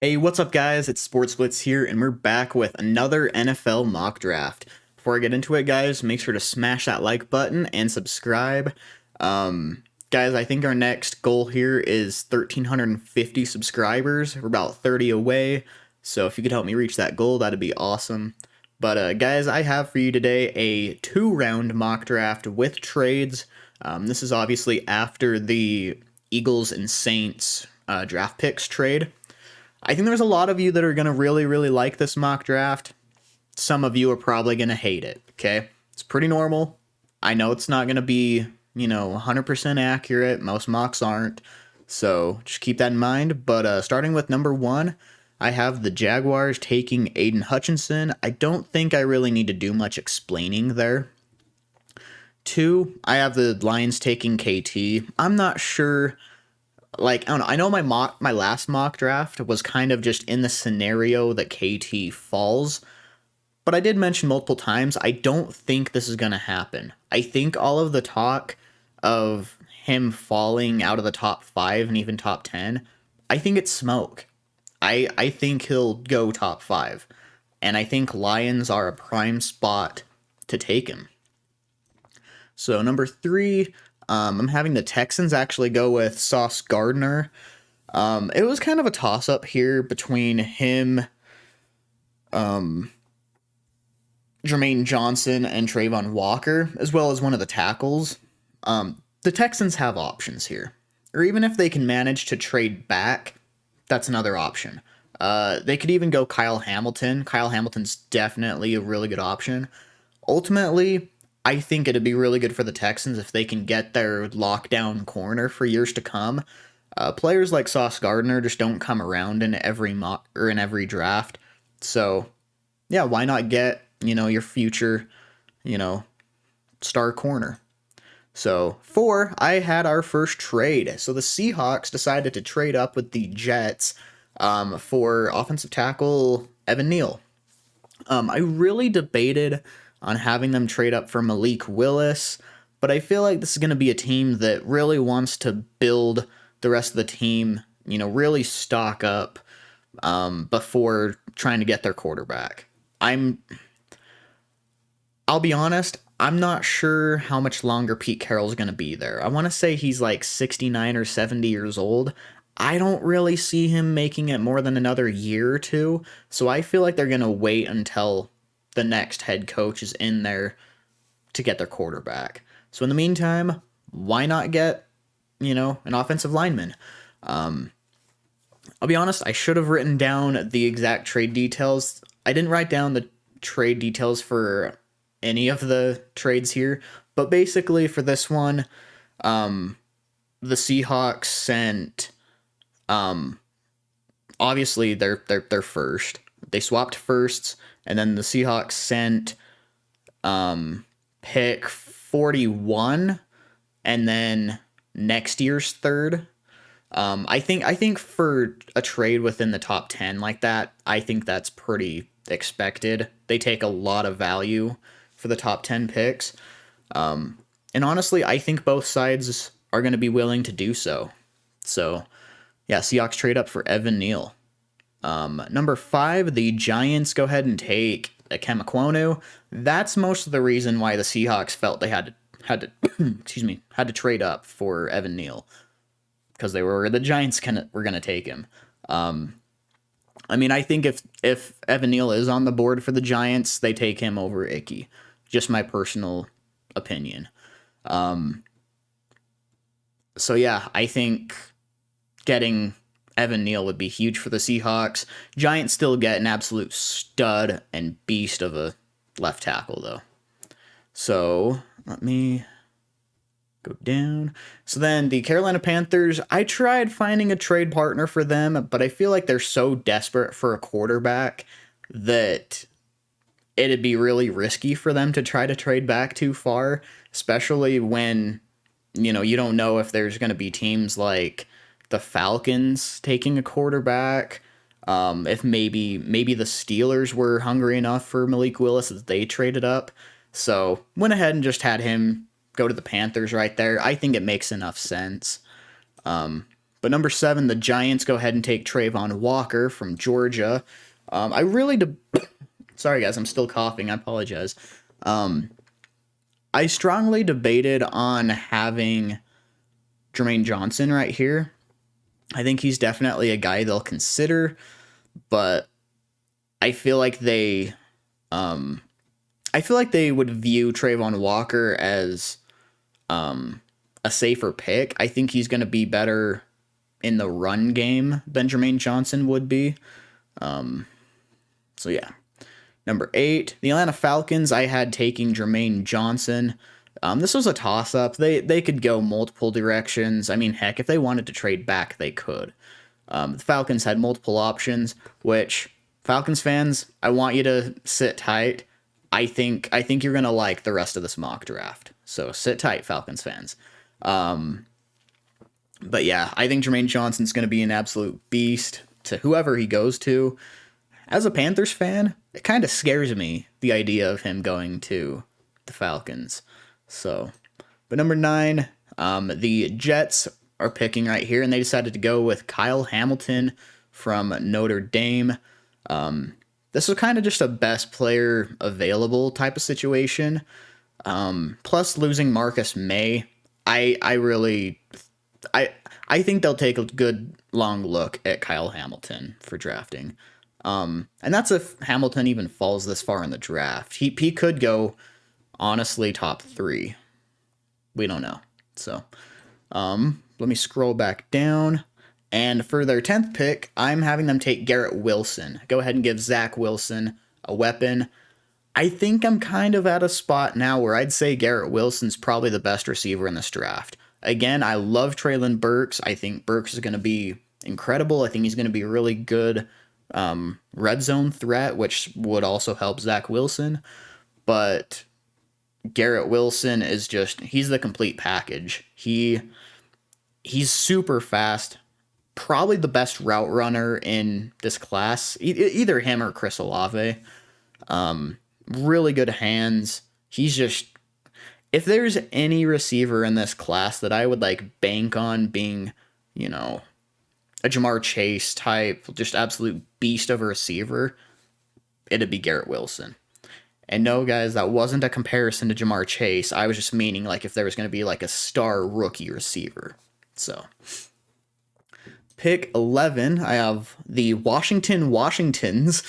Hey, what's up, guys? It's Sports Blitz here, and we're back with another NFL mock draft. Before I get into it, guys, make sure to smash that like button and subscribe. Guys, I think our next goal here is 1,350 subscribers. We're about 30 away, so if you could help me reach that goal, that'd be awesome. But, guys, I have for you today a 2-round mock draft with trades. This is obviously after the Eagles and Saints draft picks trade. I think there's a lot of you that are going to really like this mock draft. Some of you are probably going to hate it, okay? It's pretty normal. I know it's not going to be, 100% accurate. Most mocks aren't. So just keep that in mind. But starting with number 1, I have the Jaguars taking Aiden Hutchinson. I don't think I really need to do much explaining there. 2, I have the Lions taking KT. I'm not sure. I don't know. I know my last mock draft was kind of just in the scenario that KT falls, but I did mention multiple times I don't think this is going to happen. I think all of the talk of him falling out of the top 5 and even top 10, I think it's smoke. I think he'll go top 5, and I think Lions are a prime spot to take him. So number 3, I'm having the Texans actually go with Sauce Gardner. It was kind of a toss-up here between him, Jermaine Johnson, and Trayvon Walker, as well as one of the tackles. The Texans have options here. Or even if they can manage to trade back, that's another option. They could even go Kyle Hamilton. Kyle Hamilton's definitely a really good option. Ultimately, I think it'd be really good for the Texans if they can get their lockdown corner for years to come. Players like Sauce Gardner just don't come around in every mock or in every draft. So, yeah, why not get, your future, star corner? So, 4, I had our first trade. So the Seahawks decided to trade up with the Jets for offensive tackle Evan Neal. I really debated on having them trade up for Malik Willis, but I feel like this is going to be a team that really wants to build the rest of the team, really stock up before trying to get their quarterback. I'll be honest, I'm not sure how much longer Pete Carroll's going to be there. I want to say he's like 69 or 70 years old. I don't really see him making it more than another year or two, so I feel like they're going to wait until the next head coach is in there to get their quarterback. So in the meantime, why not get, an offensive lineman? I'll be honest, I should have written down the exact trade details. I didn't write down the trade details for any of the trades here, but basically for this one, the Seahawks sent, obviously their first. They swapped firsts, and then the Seahawks sent pick 41, and then next year's third. I think for a trade within the top 10 like that, I think that's pretty expected. They take a lot of value for the top 10 picks. And honestly, I think both sides are going to be willing to do so. So, yeah, Seahawks trade up for Evan Neal. Number 5, the Giants go ahead and take Ikem Ekwonu. That's most of the reason why the Seahawks felt they had to had to trade up for Evan Neal, because the Giants were going to take him. I think if Evan Neal is on the board for the Giants, they take him over Icky. Just my personal opinion. So yeah, I think getting Evan Neal would be huge for the Seahawks. Giants still get an absolute stud and beast of a left tackle, though. So, let me go down. So then the Carolina Panthers, I tried finding a trade partner for them, but I feel like they're so desperate for a quarterback that it'd be really risky for them to try to trade back too far, especially when, you don't know if there's going to be teams like the Falcons taking a quarterback. If maybe the Steelers were hungry enough for Malik Willis that they traded up. So went ahead and just had him go to the Panthers right there. I think it makes enough sense. But number 7, the Giants go ahead and take Trayvon Walker from Georgia. I really... Sorry, guys, I'm still coughing. I apologize. I strongly debated on having Jermaine Johnson right here. I think he's definitely a guy they'll consider, but I feel like they would view Trayvon Walker as a safer pick. I think he's going to be better in the run game than Jermaine Johnson would be. So yeah. Number 8, the Atlanta Falcons, I had taking Jermaine Johnson. This was a toss-up. They could go multiple directions. I mean, heck, if they wanted to trade back, they could. The Falcons had multiple options, which, Falcons fans, I want you to sit tight. I think you're going to like the rest of this mock draft. So sit tight, Falcons fans. But yeah, I think Jermaine Johnson's going to be an absolute beast to whoever he goes to. As a Panthers fan, it kind of scares me, the idea of him going to the Falcons. So, but number 9, the Jets are picking right here, and they decided to go with Kyle Hamilton from Notre Dame. This was kind of just a best player available type of situation. Plus losing Marcus May, I think they'll take a good long look at Kyle Hamilton for drafting. And that's if Hamilton even falls this far in the draft. He could go, honestly, top 3. We don't know. So, let me scroll back down. And for their 10th pick, I'm having them take Garrett Wilson. Go ahead and give Zach Wilson a weapon. I think I'm kind of at a spot now where I'd say Garrett Wilson's probably the best receiver in this draft. Again, I love Treylin Burks. I think Burks is going to be incredible. I think he's going to be a really good red zone threat, which would also help Zach Wilson. But Garrett Wilson is he's the complete package. He's super fast, probably the best route runner in this class, either him or Chris Olave. Really good hands. If there's any receiver in this class that I would bank on being, a Jamar Chase type, just absolute beast of a receiver, it'd be Garrett Wilson. And no, guys, that wasn't a comparison to Jamar Chase. I was just meaning if there was going to be a star rookie receiver. So, pick 11, I have the Washingtons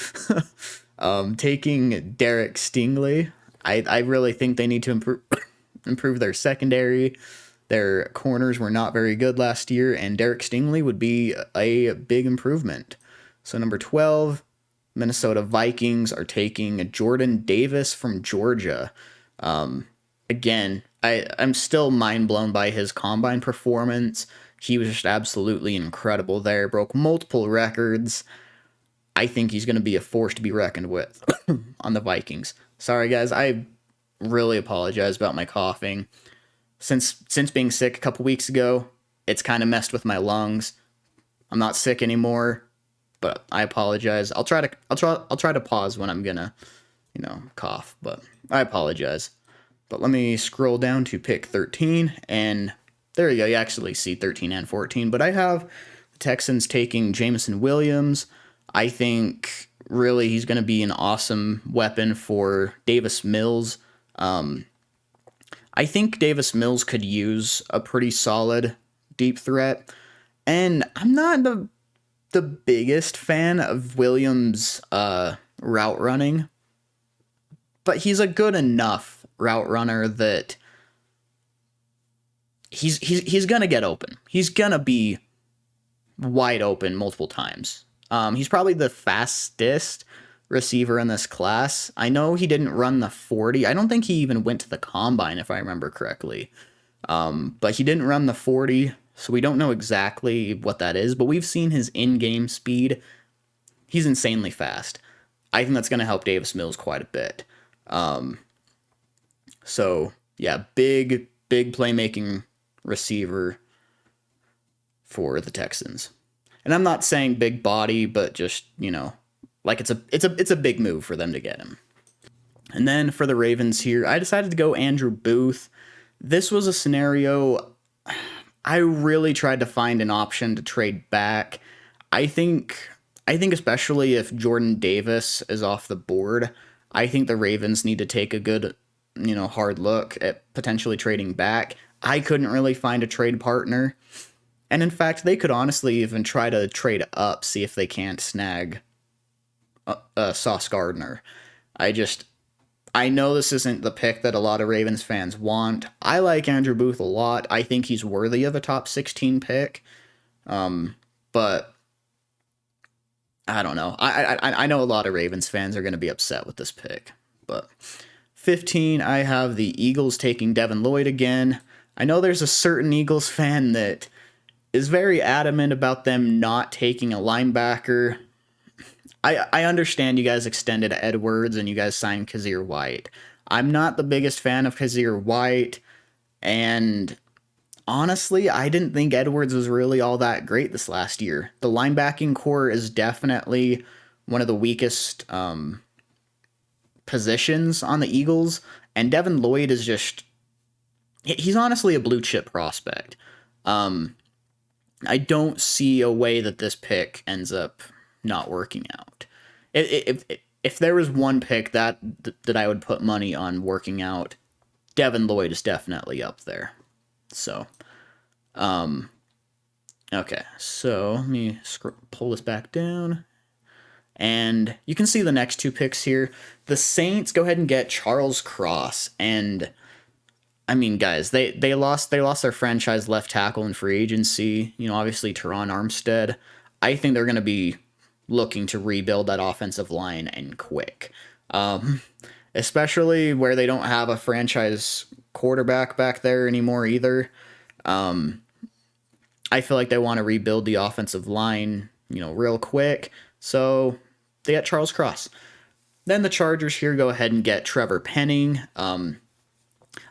taking Derek Stingley. I really think they need to improve their secondary. Their corners were not very good last year, and Derek Stingley would be a big improvement. So number 12, Minnesota Vikings are taking Jordan Davis from Georgia. Again, I'm still mind blown by his combine performance. He was just absolutely incredible there, broke multiple records. I think he's going to be a force to be reckoned with on the Vikings. Sorry, guys, I really apologize about my coughing. Since being sick a couple weeks ago, it's kind of messed with my lungs. I'm not sick anymore, but I apologize. I'll try to pause when I'm gonna, cough, but I apologize. But let me scroll down to pick 13, and there you go. You actually see 13 and 14, but I have the Texans taking Jameson Williams. I think really he's going to be an awesome weapon for Davis Mills. I think Davis Mills could use a pretty solid deep threat, and I'm not the biggest fan of Williams' route running, but he's a good enough route runner that he's gonna get open. He's gonna be wide open multiple times. He's probably the fastest receiver in this class. I know he didn't run the 40. I don't think he even went to the combine, if I remember correctly. But he didn't run the 40, so we don't know exactly what that is, but we've seen his in-game speed. He's insanely fast. I think that's going to help Davis Mills quite a bit. So, yeah, big playmaking receiver for the Texans. And I'm not saying big body, but just, it's a big move for them to get him. And then for the Ravens here, I decided to go Andrew Booth. This was a scenario I really tried to find an option to trade back. I think especially if Jordan Davis is off the board, I think the Ravens need to take a good, hard look at potentially trading back. I couldn't really find a trade partner. And in fact, they could honestly even try to trade up, see if they can't snag Sauce Gardner. I know this isn't the pick that a lot of Ravens fans want. I like Andrew Booth a lot. I think he's worthy of a top 16 pick. But I don't know. I know a lot of Ravens fans are going to be upset with this pick. But 15, I have the Eagles taking Devin Lloyd again. I know there's a certain Eagles fan that is very adamant about them not taking a linebacker. I understand you guys extended Edwards and you guys signed Kazir White. I'm not the biggest fan of Kazir White, and honestly, I didn't think Edwards was really all that great this last year. The linebacking core is definitely one of the weakest positions on the Eagles, and Devin Lloyd is he's honestly a blue chip prospect. I don't see a way that this pick ends up not working out. If there was one pick that I would put money on working out, Devin Lloyd is definitely up there. So, okay, so let me pull this back down, and you can see the next two picks here. The Saints go ahead and get Charles Cross, and I mean, guys, they lost their franchise left tackle in free agency. Obviously Teron Armstead. I think they're going to be looking to rebuild that offensive line and quick. Especially where they don't have a franchise quarterback back there anymore either. I feel like they want to rebuild the offensive line, real quick. So they got Charles Cross. Then the Chargers here go ahead and get Trevor Penning.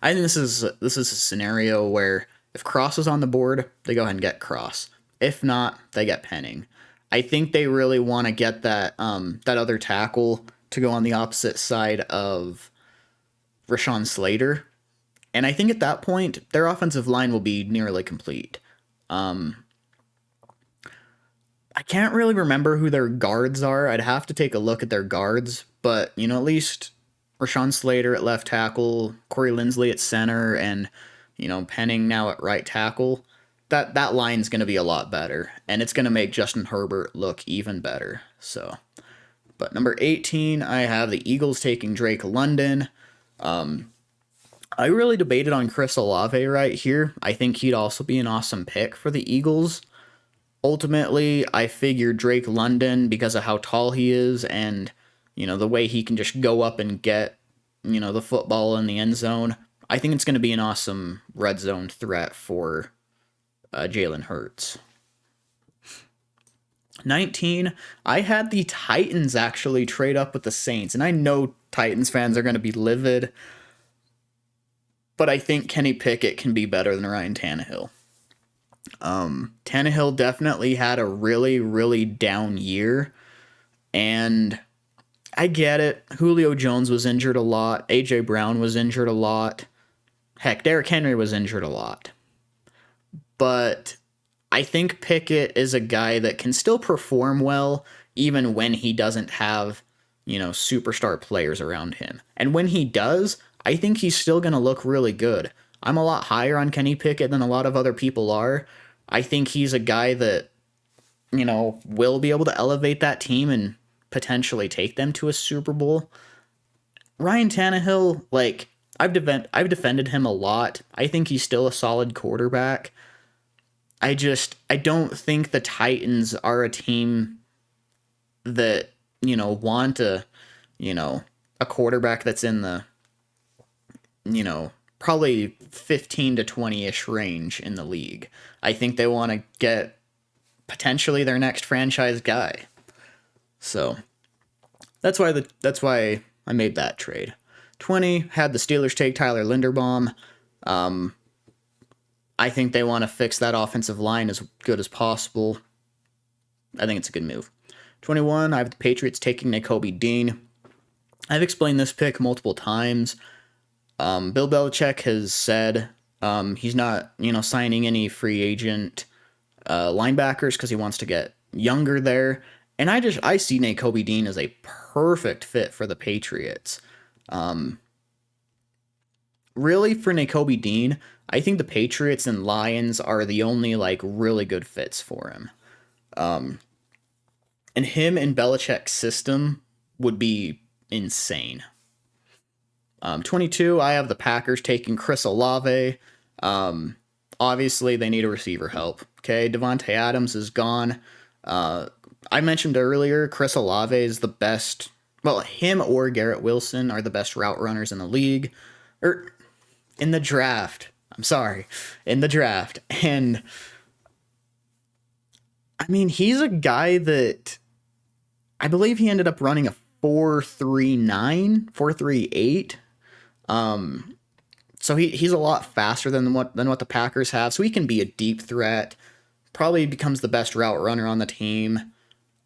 I think this is a scenario where if Cross is on the board, they go ahead and get Cross. If not, they get Penning. I think they really want to get that other tackle to go on the opposite side of Rashawn Slater. And I think at that point, their offensive line will be nearly complete. I can't really remember who their guards are. I'd have to take a look at their guards. But, at least Rashawn Slater at left tackle, Corey Linsley at center, and, Penning now at right tackle. That line's going to be a lot better, and it's going to make Justin Herbert look even better. So, but number 18, I have the Eagles taking Drake London. I really debated on Chris Olave right here. I think he'd also be an awesome pick for the Eagles. Ultimately, I figured Drake London, because of how tall he is and, the way he can just go up and get, the football in the end zone, I think it's going to be an awesome red zone threat for Jalen Hurts. 19, I had the Titans actually trade up with the Saints, and I know Titans fans are going to be livid, but I think Kenny Pickett can be better than Ryan Tannehill. Tannehill definitely had a really, really down year, and I get it. Julio Jones was injured a lot. A.J. Brown was injured a lot. Heck, Derrick Henry was injured a lot. But I think Pickett is a guy that can still perform well even when he doesn't have, superstar players around him. And when he does, I think he's still going to look really good. I'm a lot higher on Kenny Pickett than a lot of other people are. I think he's a guy that, will be able to elevate that team and potentially take them to a Super Bowl. Ryan Tannehill, I've defended him a lot. I think he's still a solid quarterback. I don't think the Titans are a team that, want a quarterback that's in the, probably 15 to 20-ish range in the league. I think they want to get potentially their next franchise guy. So that's why I made that trade. 20, had the Steelers take Tyler Linderbaum. I think they want to fix that offensive line as good as possible. I think it's a good move. 21, I have the Patriots taking Nakobe Dean. I've explained this pick multiple times. Bill Belichick has said He's not, signing any free agent linebackers because he wants to get younger there. And I see Nakobe Dean as a perfect fit for the Patriots. Really, for Nakobe Dean, I think the Patriots and Lions are the only like really good fits for him. And him in Belichick's system would be insane. 22, I have the Packers taking Chris Olave. Obviously, they need a receiver help. Okay, Devontae Adams is gone. I mentioned earlier, Chris Olave is the best. Well, him or Garrett Wilson are the best route runners in the league. Or in the draft. I'm sorry. In the draft. And I mean, he's a guy that I believe he ended up running a 4.39, 4.38. So he's a lot faster than what the Packers have. So he can be a deep threat. Probably becomes the best route runner on the team.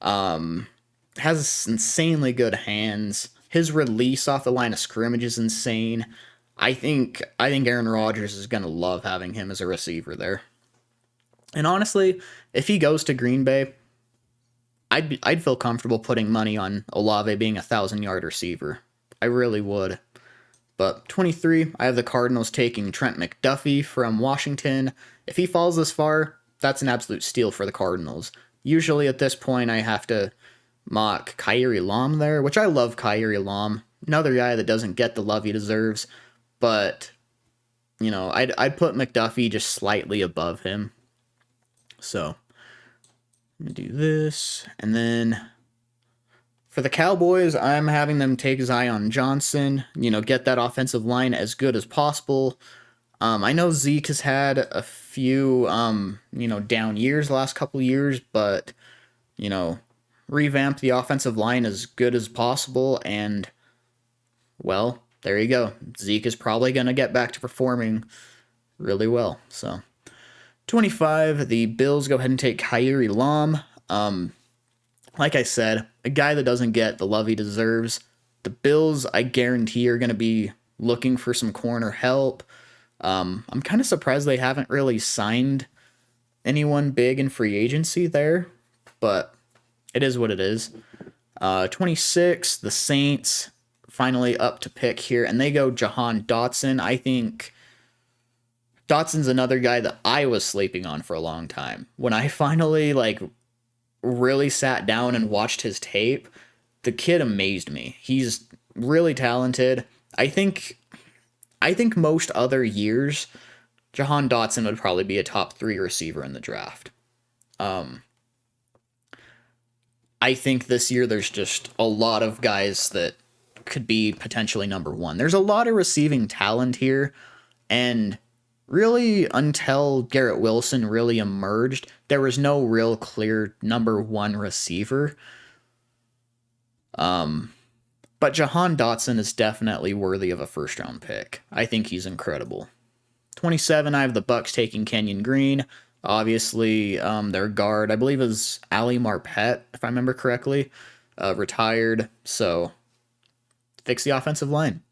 Has insanely good hands. His release off the line of scrimmage is insane. I think Aaron Rodgers is gonna love having him as a receiver there. And honestly, if he goes to Green Bay, I'd feel comfortable putting money on Olave being a 1,000-yard receiver. I really would. But 23, I have the Cardinals taking Trent McDuffie from Washington. If he falls this far, that's an absolute steal for the Cardinals. Usually at this point, I have to mock Kyrie Lom there, which I love Kyrie Lom. Another guy that doesn't get the love he deserves. But, I'd put McDuffie just slightly above him. So, I'm going to do this. And then for the Cowboys, I'm having them take Zion Johnson, get that offensive line as good as possible. I know Zeke has had a few, down years the last couple years, but, revamp the offensive line as good as possible. And, well, there you go. Zeke is probably going to get back to performing really well. So, 25, the Bills go ahead and take Kyrie Lom. Like I said, a guy that doesn't get the love he deserves. The Bills, I guarantee, are going to be looking for some corner help. I'm kind of surprised they haven't really signed anyone big in free agency there, but it is what it is. 26, the Saints finally up to pick here, and they go Johan Dotson. I think Dotson's another guy that I was sleeping on for a long time. When I finally really sat down and watched his tape, the kid amazed me. He's really talented. I think most other years, Johan Dotson would probably be a top 3 receiver in the draft. I think this year there's just a lot of guys that could be potentially number 1. There's a lot of receiving talent here, and really until Garrett Wilson really emerged, there was no real clear number 1 receiver. But Johan Dotson is definitely worthy of a first-round pick. I think he's incredible. 27, I have the Bucks taking Kenyon Green. Obviously, their guard, I believe, is Ali Marpet, if I remember correctly, retired. So, fix the offensive line.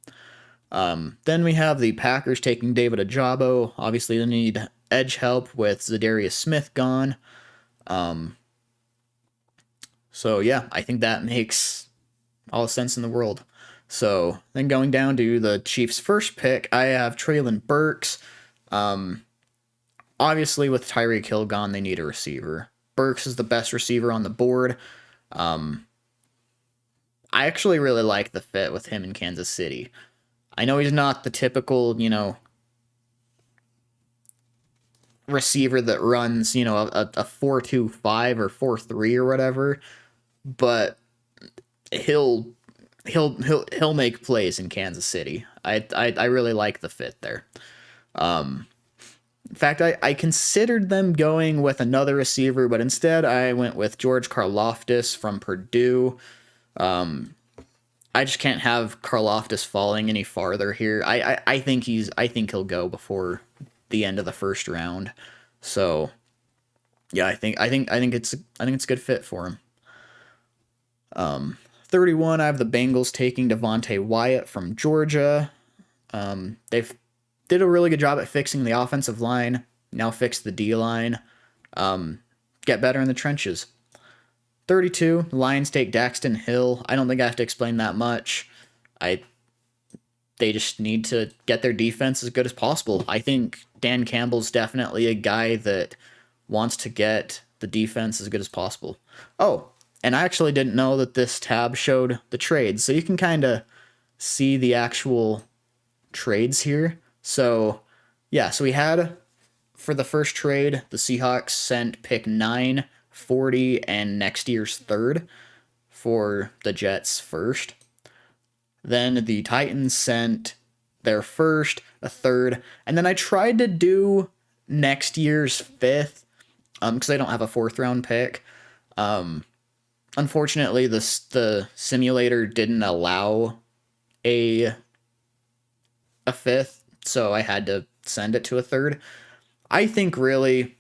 Then we have the Packers taking David Ajabo. Obviously, they need edge help with Zadarius Smith gone. So, yeah, I think that makes all the sense in the world. So, then going down to the Chiefs' first pick, I have Treylin Burks. Obviously, with Tariq Hill gone, they need a receiver. Burks is the best receiver on the board. I actually really like the fit with him in Kansas City. I know he's not the typical, receiver that runs, a 4.25 or 4.3 or whatever, but he'll make plays in Kansas City. I really like the fit there. In fact, I considered them going with another receiver, but instead I went with George Karlaftis from Purdue. I just can't have Karlaftis falling any farther here. I think he'll go before the end of the first round. So yeah, I think it's a good fit for him. 31, I have the Bengals taking Devontae Wyatt from Georgia. did a really good job at fixing the offensive line. Now fix the D-line. Get better in the trenches. 32, the Lions take Daxton Hill. I don't think I have to explain that much. They just need to get their defense as good as possible. I think Dan Campbell's definitely a guy that wants to get the defense as good as possible. Oh, and I actually didn't know that this tab showed the trades, so you can kind of see the actual trades here. So, yeah, so we had, for the first trade, the Seahawks sent pick 9, 40, and next year's third for the Jets' first. Then the Titans sent their first, a third, and then I tried to do next year's fifth, because they don't have a fourth round pick. Unfortunately, the simulator didn't allow a fifth, so I had to send it to a third. I think really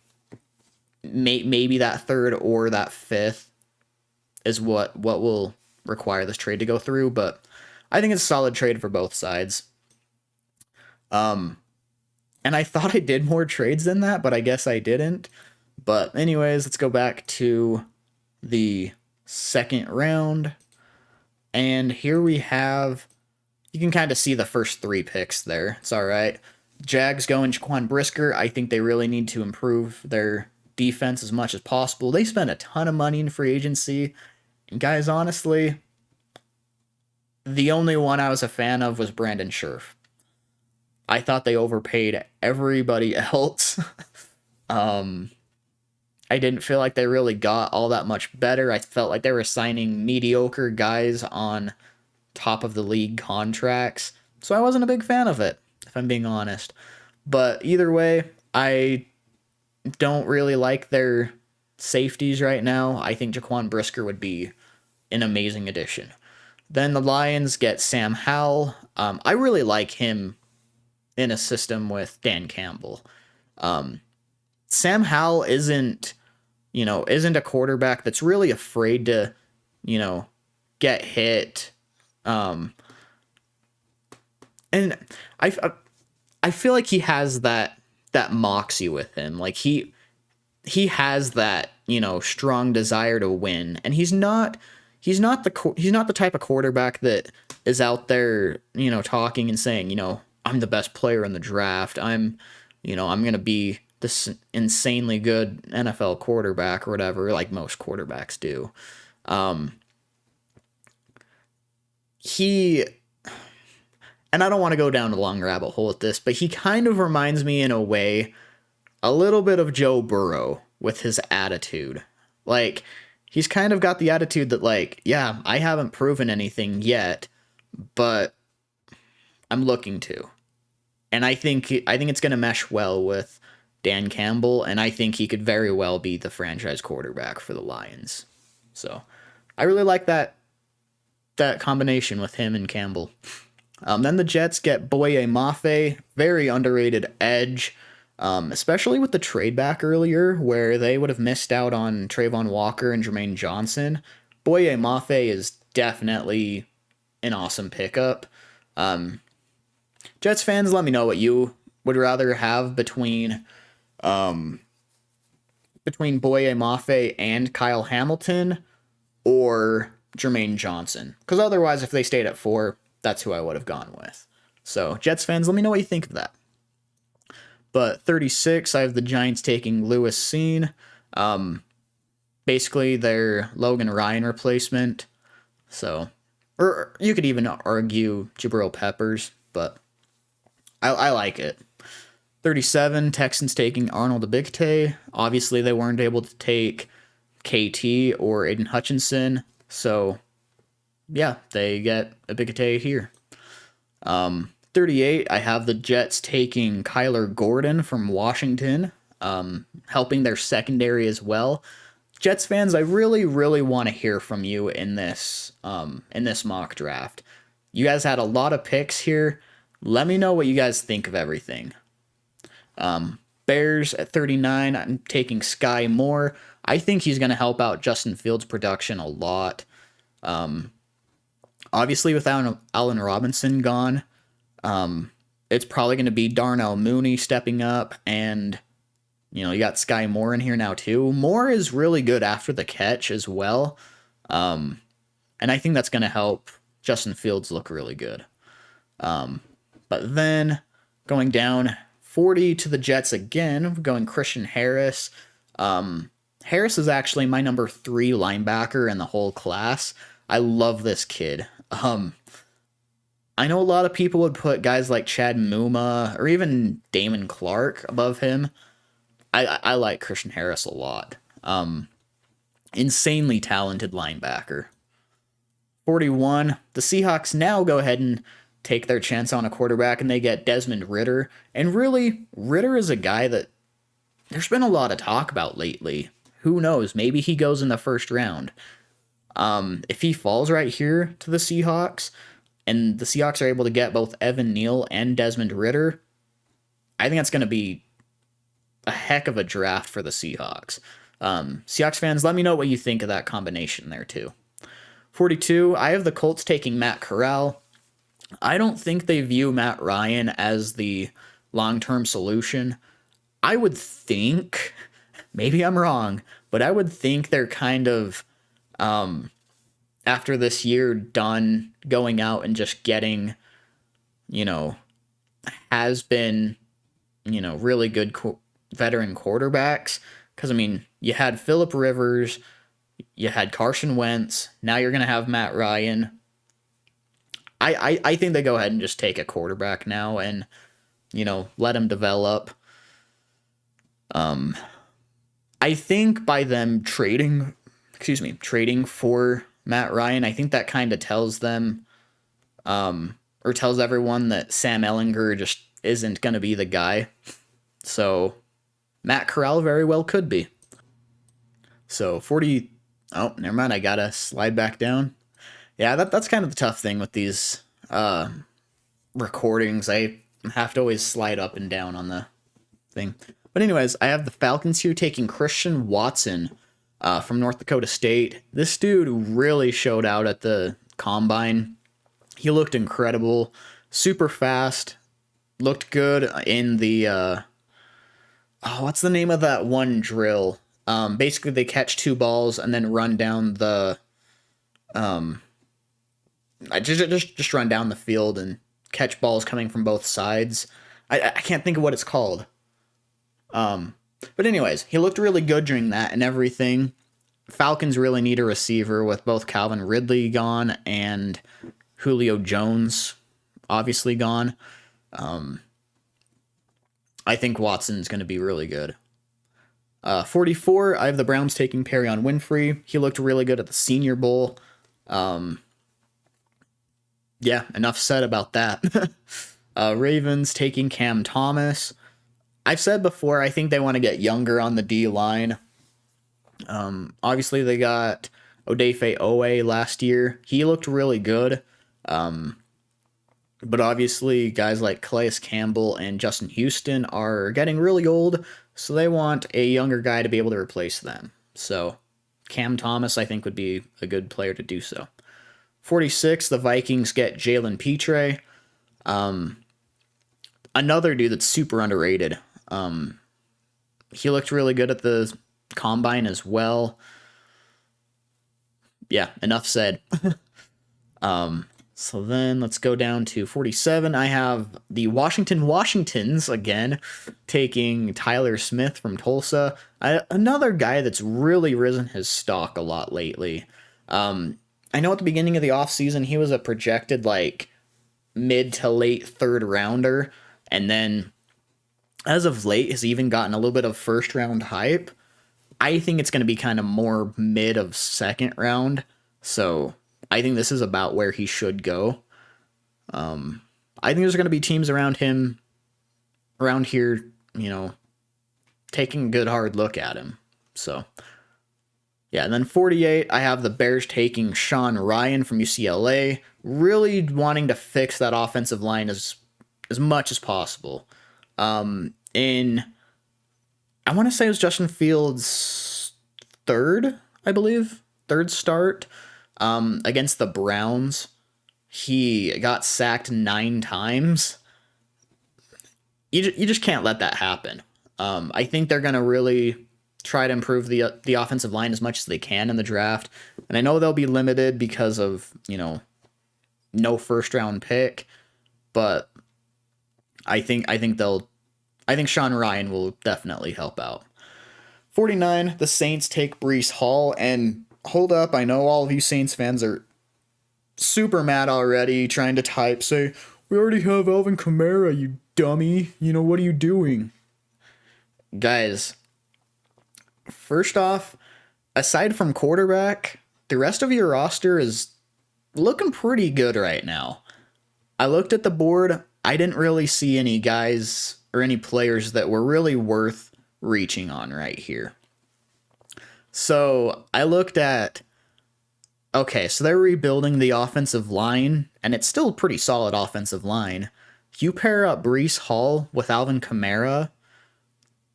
maybe that third or that fifth is what will require this trade to go through, but I think it's a solid trade for both sides. And I thought I did more trades than that, but I guess I didn't. But anyways, let's go back to the second round. And here we have, you can kind of see the first 3 picks there. It's all right. Jags going Jaquan Brisker. I think they really need to improve their defense as much as possible. They spent a ton of money in free agency. And guys, honestly, the only one I was a fan of was Brandon Scherf. I thought they overpaid everybody else. I didn't feel like they really got all that much better. I felt like they were signing mediocre guys on top of the league contracts. So I wasn't a big fan of it, if I'm being honest. But either way, I don't really like their safeties right now. I think Jaquan Brisker would be an amazing addition. Then the Lions get Sam Howell. I really like him in a system with Dan Campbell. Sam Howell isn't a quarterback that's really afraid to, get hit. And I feel like he has that moxie with him. Like he has that, strong desire to win, and he's not the type of quarterback that is out there, talking and saying, I'm the best player in the draft. I'm going to be this insanely good NFL quarterback or whatever, like most quarterbacks do. And I don't want to go down a long rabbit hole with this, but he kind of reminds me in a way a little bit of Joe Burrow with his attitude. Like, he's kind of got the attitude that, like, yeah, I haven't proven anything yet, but I'm looking to. And I think it's going to mesh well with Dan Campbell, and I think he could very well be the franchise quarterback for the Lions. So I really like that combination with him and Campbell. Then the Jets get Boye Mafe, very underrated edge, especially with the trade back earlier where they would have missed out on Trayvon Walker and Jermaine Johnson. Boye Mafe is definitely an awesome pickup. Jets fans, let me know what you would rather have between Boye Mafe and Kyle Hamilton or Jermaine Johnson. Because otherwise, if they stayed at 4, that's who I would have gone with. So, Jets fans, let me know what you think of that. But 36, I have the Giants taking Lewis Seen. Basically, their Logan Ryan replacement. So, or you could even argue Jabril Peppers, but I like it. 37, Texans taking Arnold Ebiketie. Obviously, they weren't able to take KT or Aiden Hutchinson, so yeah, they get Ebiketie here. 38, I have the Jets taking Kyler Gordon from Washington, helping their secondary as well. Jets fans, I really, really want to hear from you in this mock draft. You guys had a lot of picks here. Let me know what you guys think of everything. Bears at 39, I'm taking Sky Moore. I think he's going to help out Justin Fields' production a lot. Obviously, without Allen Robinson gone, it's probably going to be Darnell Mooney stepping up, and you got Sky Moore in here now too. Moore is really good after the catch as well, and I think that's going to help Justin Fields look really good. But then going down 40 to the Jets again, going Christian Harris. Harris is actually my number 3 linebacker in the whole class. I love this kid. I know a lot of people would put guys like Chad Muma or even Damon Clark above him. I like Christian Harris a lot. Insanely talented linebacker. 41, the Seahawks now go ahead and take their chance on a quarterback, and they get Desmond Ritter. And really, Ritter is a guy that there's been a lot of talk about lately. Who knows? Maybe he goes in the first round. If he falls right here to the Seahawks, and the Seahawks are able to get both Evan Neal and Desmond Ritter, I think that's going to be a heck of a draft for the Seahawks. Seahawks fans, let me know what you think of that combination there too. 42, I have the Colts taking Matt Corral. I don't think they view Matt Ryan as the long-term solution. I would think, maybe I'm wrong, but I would think they're kind of, after this year, done going out and just getting, has been, really good veteran quarterbacks. Because, you had Phillip Rivers, you had Carson Wentz, now you're going to have Matt Ryan. I think they go ahead and just take a quarterback now and, let him develop. I think by them trading for Matt Ryan, I think that kind of tells them, or tells everyone that Sam Ehlinger just isn't going to be the guy. So Matt Corral very well could be. So 40, oh, never mind, I gotta slide back down. Yeah, that's kind of the tough thing with these recordings. I have to always slide up and down on the thing. But anyways, I have the Falcons here taking Christian Watson from North Dakota State. This dude really showed out at the combine. He looked incredible, super fast, looked good in the, what's the name of that one drill? Basically, they catch 2 balls and then run down the, just run down the field and catch balls coming from both sides. I can't think of what it's called. But anyways, he looked really good during that and everything. Falcons really need a receiver with both Calvin Ridley gone and Julio Jones obviously gone. I think Watson's going to be really good. 44, I have the Browns taking Perrion Winfrey. He looked really good at the Senior Bowl. Yeah, enough said about that. Ravens taking Cam Thomas. I've said before, I think they want to get younger on the D-line. Obviously, they got Odafe Owe last year. He looked really good. But obviously, guys like Calais Campbell and Justin Houston are getting really old, so they want a younger guy to be able to replace them. So Cam Thomas, I think, would be a good player to do so. 46, the Vikings get Jalen Petre. Another dude that's super underrated. He looked really good at the combine as well. Yeah, enough said. So then let's go down to 47. I have the Washingtons again taking Tyler Smith from Tulsa. Another guy that's really risen his stock a lot lately. I know at the beginning of the offseason he was a projected like mid to late 3rd rounder, and then as of late has even gotten a little bit of 1st round hype. I think it's going to be kind of more mid of 2nd round. So I think this is about where he should go. I think there's going to be teams around here, taking a good hard look at him. So yeah, and then 48, I have the Bears taking Sean Ryan from UCLA, really wanting to fix that offensive line as much as possible. I want to say it was Justin Fields' 3rd start against the Browns. He got sacked 9 times. you just can't let that happen. I think they're gonna really try to improve the offensive line as much as they can in the draft, and I know they'll be limited because of no first round pick, but I think Sean Ryan will definitely help out. 49, the Saints take Breece Hall, and hold up, I know all of you Saints fans are super mad already, trying to type, say, we already have Alvin Kamara, you dummy. What are you doing? Guys, first off, aside from quarterback, the rest of your roster is looking pretty good right now. I looked at the board. I didn't really see any guys or any players that were really worth reaching on right here. So I looked at, okay, so they're rebuilding the offensive line, and it's still a pretty solid offensive line. You pair up Breece Hall with Alvin Kamara,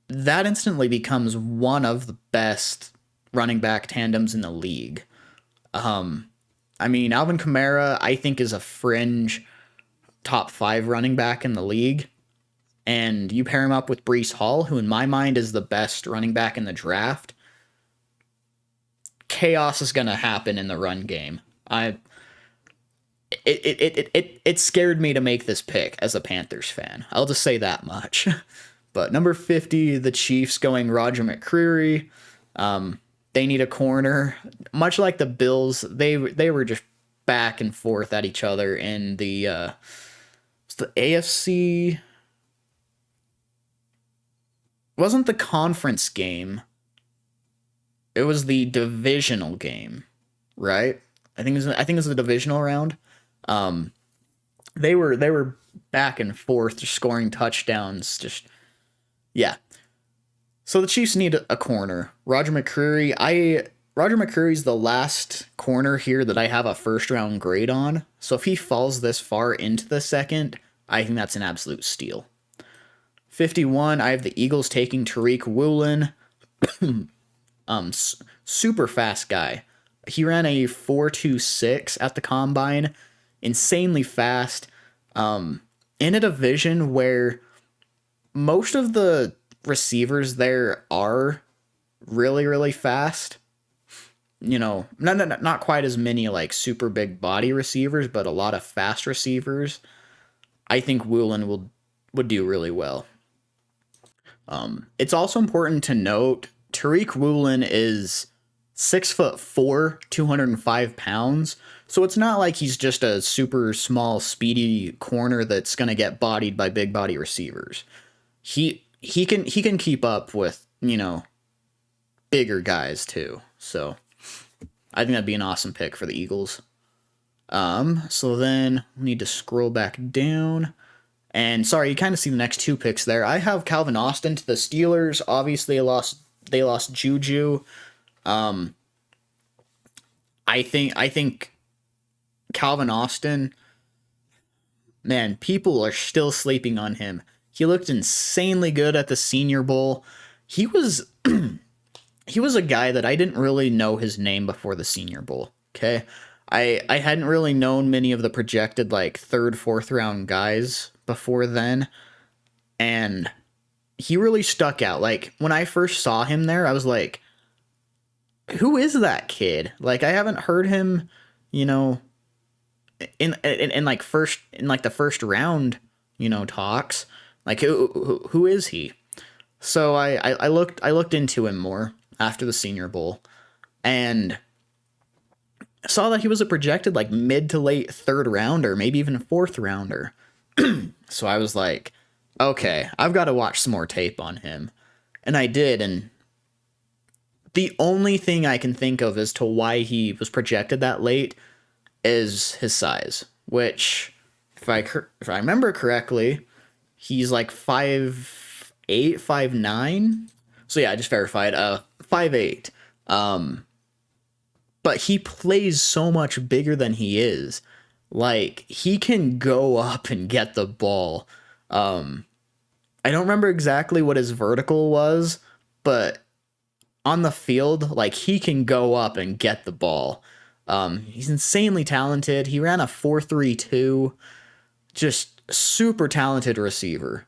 that instantly becomes one of the best running back tandems in the league. Alvin Kamara, I think, is a fringe top 5 running back in the league. And you pair him up with Breece Hall, who in my mind is the best running back in the draft. Chaos is going to happen in the run game. It scared me to make this pick as a Panthers fan. I'll just say that much. But number 50, the Chiefs going Roger McCreary. They need a corner. Much like the Bills, they were just back and forth at each other in the AFC. Wasn't the conference game. It was the divisional game, right? I think it was the divisional round. They were back and forth, just scoring touchdowns. Yeah. So the Chiefs need a corner. Roger McCreary's the last corner here that I have a first round grade on. So if he falls this far into the second, I think that's an absolute steal. 51, I have the Eagles taking Tariq Woolen. Super fast guy. He ran a 4.26 at the combine. Insanely fast. In a division where most of the receivers there are really, really fast. Not quite as many like super big body receivers, but a lot of fast receivers. I think Woolen would do really well. It's also important to note Tariq Woolen is 6'4", 205 pounds. So it's not like he's just a super small, speedy corner that's gonna get bodied by big body receivers. He can keep up with bigger guys too. So I think that'd be an awesome pick for the Eagles. So then we need to scroll back down. And sorry, you kind of see the next 2 picks there. I have Calvin Austin to the Steelers. Obviously, they lost Juju. I think Calvin Austin, man, people are still sleeping on him. He looked insanely good at the Senior Bowl. He was a guy that I didn't really know his name before the Senior Bowl. Okay, I hadn't really known many of the projected like 3rd, 4th round guys before then, and he really stuck out. Like when I first saw him there, I was like, who is that kid? Like I haven't heard him, in the first round, talks. Like who is he? So I looked into him more after the Senior Bowl, and saw that he was a projected like mid to late 3rd rounder, maybe even 4th rounder. So I was like, okay, I've got to watch some more tape on him. And I did, and the only thing I can think of as to why he was projected that late is his size, which, if I remember correctly, he's like 5'8", 5'9". So yeah, I just verified, 5'8". But he plays so much bigger than he is. Like, he can go up and get the ball. I don't remember exactly what his vertical was, but on the field, like, he can go up and get the ball. He's insanely talented. He ran a 4.32. Just super talented receiver.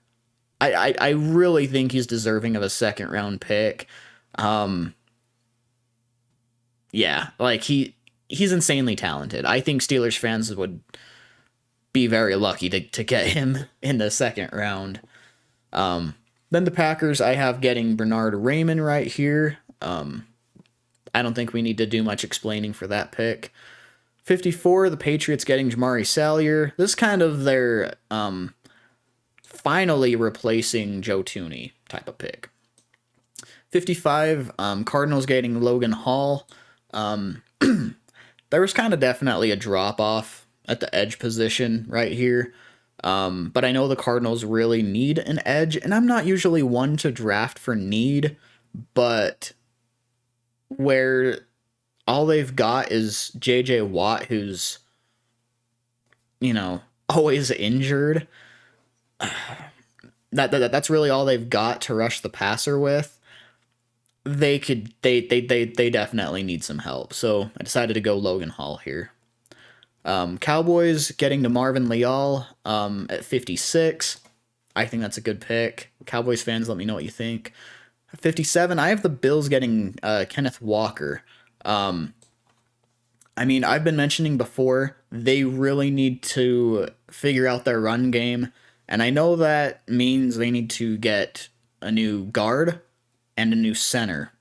I really think he's deserving of a second round pick. Yeah, like he's insanely talented. I think Steelers fans would be very lucky to get him in the second round. Then the Packers, I have getting Bernard Raymond right here. I don't think we need to do much explaining for that pick. 54, the Patriots getting Jamari Salyer. This is kind of their finally replacing Joe Tooney type of pick. 55, Cardinals getting Logan Hall. There was kind of definitely a drop-off at the edge position right here. But I know the Cardinals really need an edge, and I'm not usually one to draft for need, but where all they've got is J.J. Watt, who's, always injured. That's really all they've got to rush the passer with. They definitely need some help. So I decided to go Logan Hall here. Cowboys getting to Marvin Leal at 56. I think that's a good pick. Cowboys fans, let me know what you think. 57, I have the Bills getting Kenneth Walker. I've been mentioning before, they really need to figure out their run game. And I know that means they need to get a new guard and a new center.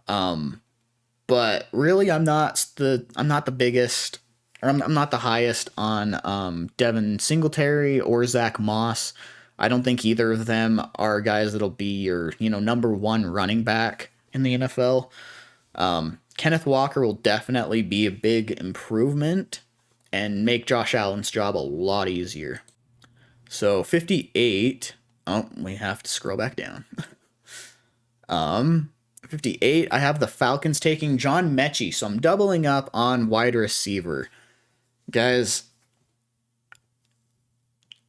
But really, I'm not the biggest, or I'm not the highest on Devin Singletary or Zach Moss. I don't think either of them are guys that'll be your number one running back in the NFL. Kenneth Walker will definitely be a big improvement and make Josh Allen's job a lot easier. So 58. Oh, we have to scroll back down. 58, I have the Falcons taking John Mechie, so I'm doubling up on wide receiver. Guys,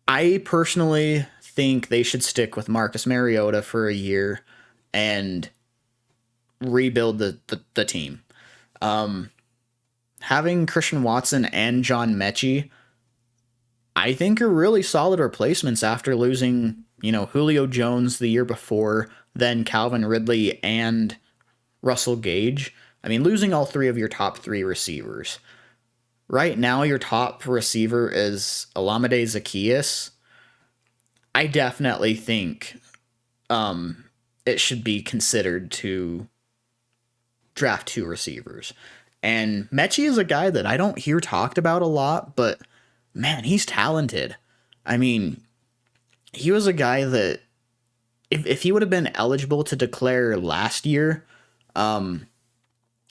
I personally think they should stick with Marcus Mariota for a year and rebuild the team. Having Christian Watson and John Mechie, I think are really solid replacements after losing, Julio Jones the year before, then Calvin Ridley and Russell Gage. Losing all three of your top three receivers. Right now, your top receiver is Olamide Zaccheaus. I definitely think it should be considered to draft two receivers. And Mechie is a guy that I don't hear talked about a lot, but man, he's talented. He was a guy that if he would have been eligible to declare last year,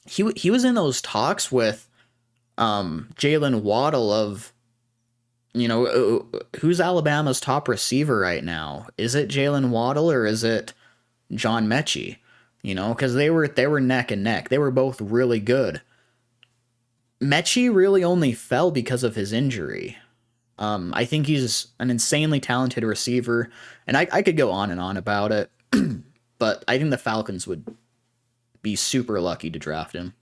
he was in those talks with Jalen Waddle of, who's Alabama's top receiver right now? Is it Jalen Waddle or is it John Mechie? Because they were neck and neck. They were both really good. Mechie really only fell because of his injury. I think he's an insanely talented receiver, and I could go on and on about it, but I think the Falcons would be super lucky to draft him.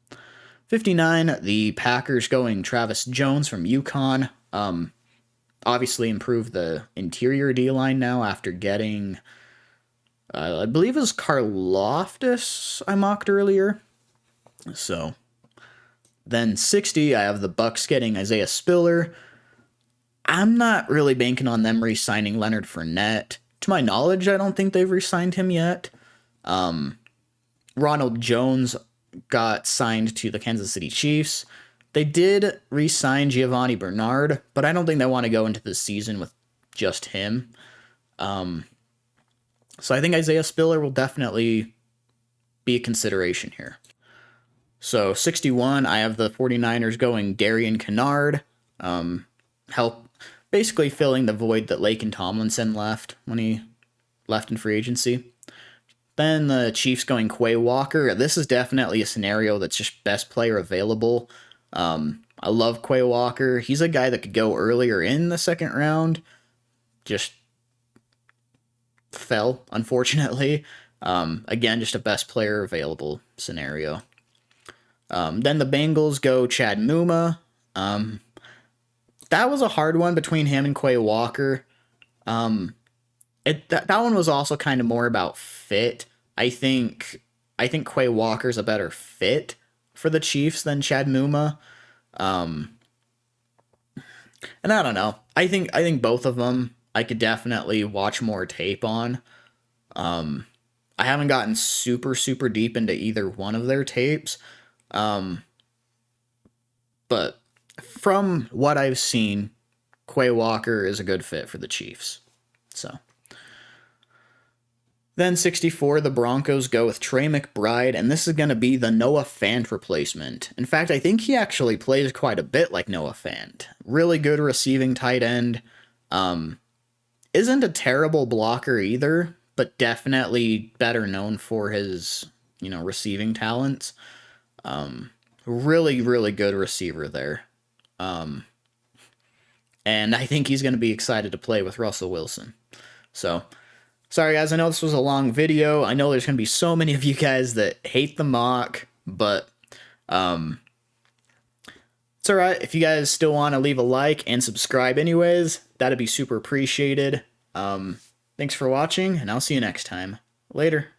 59, the Packers going Travis Jones from UConn. Obviously improved the interior D-line now after getting, I believe it was Karlaftis I mocked earlier. So then 60, I have the Bucks getting Isaiah Spiller. I'm not really banking on them re-signing Leonard Fournette. To my knowledge, I don't think they've re-signed him yet. Ronald Jones got signed to the Kansas City Chiefs. They did re-sign Giovanni Bernard, but I don't think they want to go into the season with just him. So I think Isaiah Spiller will definitely be a consideration here. So 61, I have the 49ers going Darian Kennard. Help basically filling the void that Laken Tomlinson left when he left in free agency. Then the Chiefs going Quay Walker. This is definitely a scenario that's just best player available. I love Quay Walker. He's a guy that could go earlier in the second round. Just fell, unfortunately. Again, just a best player available scenario. Then the Bengals go Chad Muma. That was a hard one between him and Quay Walker. that one was also kind of more about fit. I think Quay Walker's a better fit for the Chiefs than Chad Muma. And I don't know. I think both of them I could definitely watch more tape on. I haven't gotten super super deep into either one of their tapes. But from what I've seen, Quay Walker is a good fit for the Chiefs. So then 64, the Broncos go with Trey McBride, and this is going to be the Noah Fant replacement. In fact, I think he actually plays quite a bit like Noah Fant. Really good receiving tight end. Isn't a terrible blocker either, but definitely better known for his, receiving talents. Really, really good receiver there. And I think he's going to be excited to play with Russell Wilson. So, sorry guys, I know this was a long video. I know there's going to be so many of you guys that hate the mock, but it's alright. If you guys still want to leave a like and subscribe anyways, that'd be super appreciated. Thanks for watching, and I'll see you next time. Later.